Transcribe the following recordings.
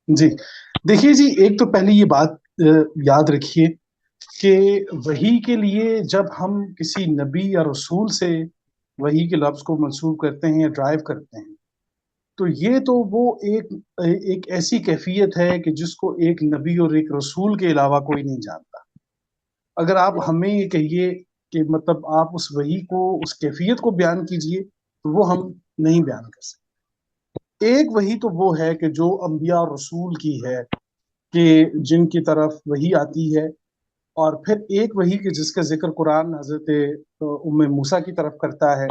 जी। देखिए जी, एक तो पहले ये बात याद रखिए कि वही के लिए जब हम किसी नबी या रसूल से वही के लफ्ज़ को मंसूब करते हैं या ड्राइव करते हैं, तो ये तो वो एक एक ऐसी कैफ़ियत है कि जिसको एक नबी और एक रसूल के अलावा कोई नहीं जानता। अगर आप हमें ये कहिए कि मतलब आप उस वही को, उस कैफ़ियत को बयान कीजिए, तो वो हम नहीं बयान कर सकते। एक वही तो वो है कि जो अंबिया और रसूल की है, कि जिनकी तरफ वही आती है, और फिर एक वही कि जिसका जिक्र कुरान हजरत उम्मे मूसा की तरफ करता है,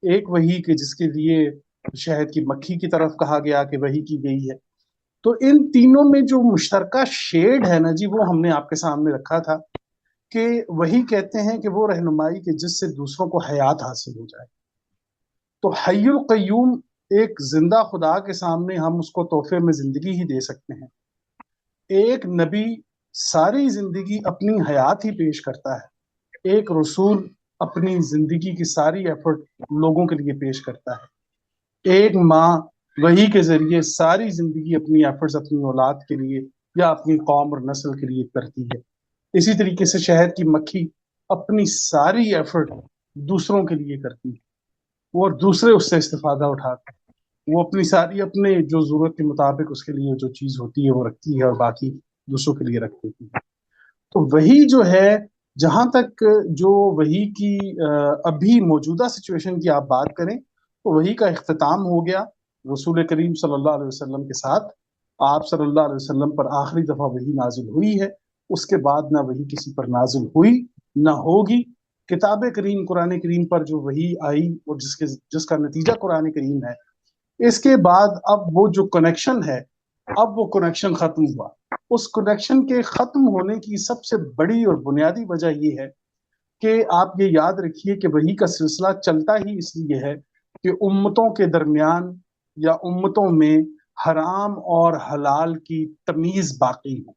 एक वही कि जिसके लिए शहद की मक्खी की तरफ कहा गया कि वही की गई है। तो इन तीनों में जो मुश्तरका शेड है ना जी, वो हमने आपके सामने रखा था कि वही कहते हैं कि वो रहनुमाई कि जिससे दूसरों को हयात हासिल हो जाए। तो हय्युल कय्यूम, एक जिंदा खुदा के सामने हम उसको तोहफे में जिंदगी ही दे सकते हैं। एक नबी सारी जिंदगी अपनी हयात ही पेश करता है, एक रसूल अपनी जिंदगी की सारी एफर्ट लोगों के लिए पेश करता है, एक माँ वही के जरिए सारी जिंदगी अपनी एफर्ट्स अपनी औलाद के लिए या अपनी कौम और नस्ल के लिए करती है। इसी तरीके से शहद की मक्खी अपनी सारी एफर्ट दूसरों के लिए करती है, वो और दूसरे उससे इस्तेफादा उठाते हैं। वो अपनी सारी अपने जो जरूरत के मुताबिक उसके लिए जो चीज होती है वो रखती है और बाकी दूसरों के लिए रख देती है। तो वही जो है, जहां तक जो वही की अभी मौजूदा सिचुएशन की आप बात करें, तो वही का इख्तिताम हो गया रसूल करीम सल्लल्लाहु अलैहि वसल्लम के साथ। आप सल्लल्लाहु अलैहि वसल्लम पर आखिरी दफा वही नाजिल हुई है, उसके बाद ना वही किसी पर नाजिल हुई ना होगी। किताब करीम कुरान करीम पर जो वही आई और जिसका नतीजा कुरान करीम है, इसके बाद अब वो जो कनेक्शन है, अब वो कनेक्शन खत्म हुआ। उस कनेक्शन के खत्म होने की सबसे बड़ी और बुनियादी वजह ये है कि आप ये याद रखिए कि वही का सिलसिला चलता ही इसलिए है कि उम्मतों के दरमियान या उम्मतों में हराम और हलाल की तमीज बाकी हो।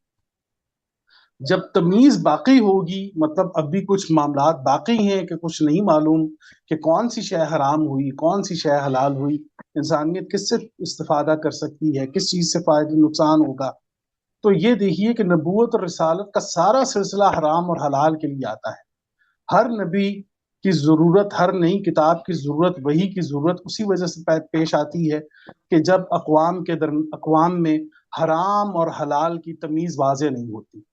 जब तमीज बाकी होगी, मतलब अभी कुछ मामलात बाकी हैं कि कुछ नहीं मालूम कि कौन सी शय हराम हुई कौन सी शय हलाल हुई, इंसानियत किससे इस्तेफादा कर सकती है, किस चीज से फायदा नुकसान होगा। तो ये देखिए कि नबूवत और रिसालत का सारा सिलसिला हराम और हलाल के लिए आता है। हर नबी की जरूरत, हर नई किताब की जरूरत, वही की जरूरत उसी वजह से पेश आती है कि जब अकवाम में हराम और हलाल की तमीज वाजे नहीं होती।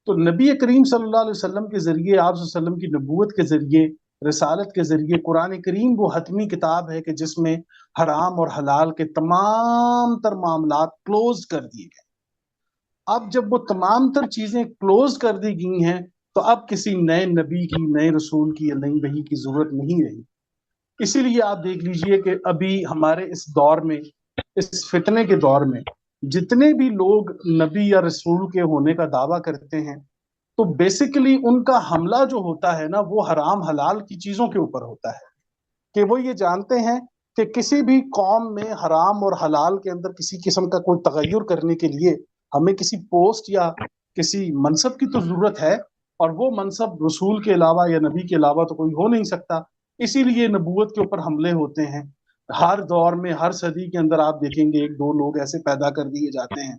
तो नबी करीम सल्लल्लाहु अलैहि वसल्लम के जरिए, आप वसल्लम की नबूवत के जरिए, रिसालत के जरिए कुरान करीम वो हतमी किताब है कि जिसमें हराम और हलाल के तमाम तर मामलात क्लोज कर दिए गए। अब जब वो तमाम तर चीजें क्लोज कर दी गई हैं, तो अब किसी नए नबी की, नए रसूल की या नई वही की जरूरत नहीं रही। इसीलिए आप देख लीजिए कि अभी हमारे इस दौर में, इस फितने के दौर में, जितने भी लोग नबी या रसूल के होने का दावा करते हैं, तो बेसिकली उनका हमला जो होता है ना, वो हराम हलाल की चीजों के ऊपर होता है। कि वो ये जानते हैं कि किसी भी कौम में हराम और हलाल के अंदर किसी किस्म का कोई तगय्युर करने के लिए हमें किसी पोस्ट या किसी मनसब की तो जरूरत है, और वो मनसब रसूल के अलावा या नबी के अलावा तो कोई हो नहीं सकता। इसीलिए नबूवत के ऊपर हमले होते हैं। हर दौर में, हर सदी के अंदर आप देखेंगे एक दो लोग ऐसे पैदा कर दिए जाते हैं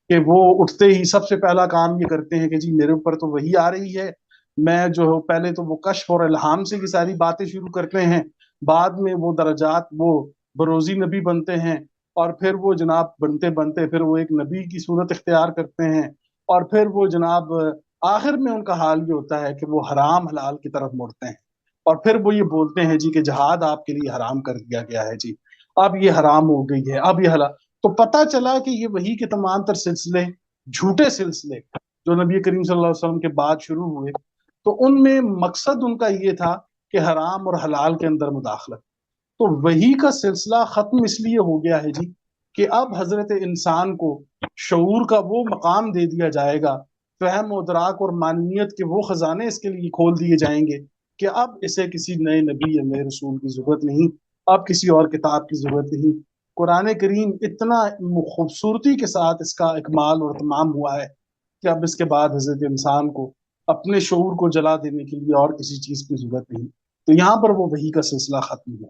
कि वो उठते ही सबसे पहला काम ये करते हैं कि जी मेरे ऊपर तो वही आ रही है, मैं जो पहले तो वो कश्फ और इल्हाम से ये सारी बातें शुरू करते हैं, बाद में वो दर्जात वो बरोजी नबी बनते हैं, और फिर वो जनाब बनते बनते फिर वो एक नबी की सूरत इख्तियार करते हैं, और फिर वो जनाब आखिर में उनका हाल ये होता है कि वो हराम हलाल की तरफ मुड़ते हैं। और फिर वो ये बोलते हैं जी कि जहाद आपके लिए हराम कर दिया गया है जी, अब ये हराम हो गई है, अब ये हलाल। तो पता चला कि ये वही के तमाम तर सिलसिले, झूठे सिलसिले जो नबी करीम सल्लल्लाहु अलैहि वसल्लम के बाद शुरू हुए, तो उनमें मकसद उनका ये था कि हराम और हलाल के अंदर मुदाखलत। तो वही का सिलसिला खत्म इसलिए हो गया है जी कि अब हजरत इंसान को शऊर का वो मकाम दे दिया जाएगा, फहम और दराक और मानवीयत के वो खजाने इसके लिए खोल दिए जाएंगे कि अब इसे किसी नए नबी या नए रसूल की जरूरत नहीं, अब किसी और किताब की जरूरत नहीं। कुरान करीम इतना खूबसूरती के साथ इसका इकमाल और तमाम हुआ है कि अब इसके बाद हजरत इंसान को अपने शऊर को जला देने के लिए और किसी चीज की जरूरत नहीं। तो यहाँ पर वो वही का सिलसिला खत्म हुआ।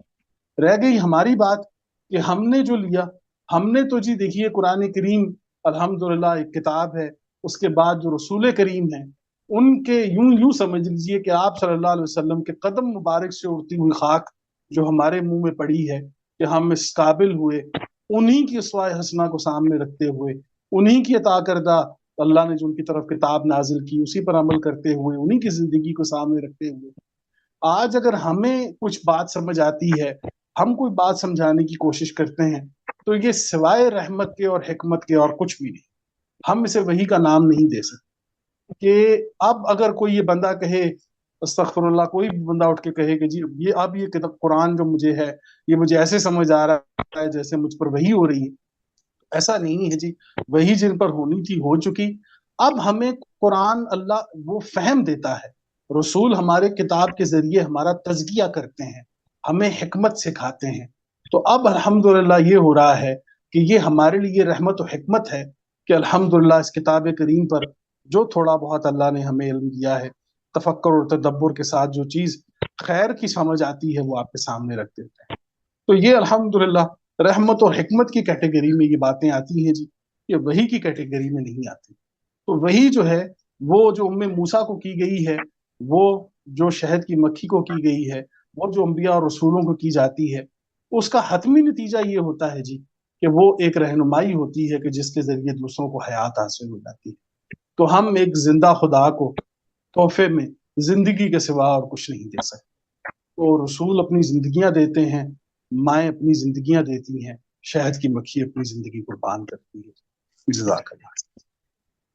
रह गई हमारी बात कि हमने जो लिया, हमने तो जी देखिए कुरान करीम अल्हम्दुलिल्लाह एक किताब है, उसके बाद जो रसूल करीम हैं उनके यूं समझ लीजिए कि आप सल्लल्लाहु अलैहि वसल्लम के कदम मुबारक से उड़ती हुई खाक जो हमारे मुंह में पड़ी है कि हम इस काबिल हुए, उन्हीं की उसवा हसना को सामने रखते हुए, उन्हीं की अता करदा अल्लाह ने जो उनकी तरफ किताब नाजिल की उसी पर अमल करते हुए, उन्हीं की जिंदगी को सामने रखते हुए आज अगर हमें कुछ बात समझ आती है, हम कोई बात समझाने की कोशिश करते हैं, तो ये सिवाय रहमत के और हिकमत के और कुछ भी नहीं। हम इसे वही का नाम नहीं दे सकते कि अब अगर कोई ये बंदा कहे, अस्तगफिरुल्लाह, कोई भी बंदा उठ के कहे कि जी ये अब ये किताब कुरान जो मुझे है ये मुझे ऐसे समझ आ रहा है जैसे मुझ पर वही हो रही है। ऐसा नहीं है जी, वही जिन पर होनी थी हो चुकी। अब हमें कुरान अल्लाह वो फहम देता है, रसूल हमारे किताब के जरिए हमारा तज़किया करते हैं, हमें हिकमत सिखाते हैं। तो अब अल्हम्दुलिल्लाह ये हो रहा है कि ये हमारे लिए रहमत और हिकमत है कि अल्हम्दुलिल्लाह इस किताब करीम पर जो थोड़ा बहुत अल्लाह ने हमें इल्म दिया है, तफक्कुर और तदब्बुर के साथ जो चीज़ खैर की समझ आती है वो आपके सामने रख देते हैं। तो ये अल्हम्दुलिल्लाह रहमत और हिकमत की कैटेगरी में ये बातें आती हैं जी, ये वही की कैटेगरी में नहीं आती। तो वही जो है वो जो उम्मे मूसा को की गई है, वो जो शहद की मक्खी को की गई है, वो जो अंबिया और रसूलों को की जाती है, उसका हतमी नतीजा ये होता है जी कि वो एक रहनुमाई होती है कि जिसके जरिए दूसरों को हयात हासिल हो जाती है। तो हम एक जिंदा खुदा को तोहफे में जिंदगी के सिवा और कुछ नहीं दे सकते। तो रसूल अपनी जिंदगियां देते हैं, माएँ अपनी जिंदगियां देती हैं, शहद की मक्खी अपनी जिंदगी कुर्बान करती है। जज़ाकल्लाह।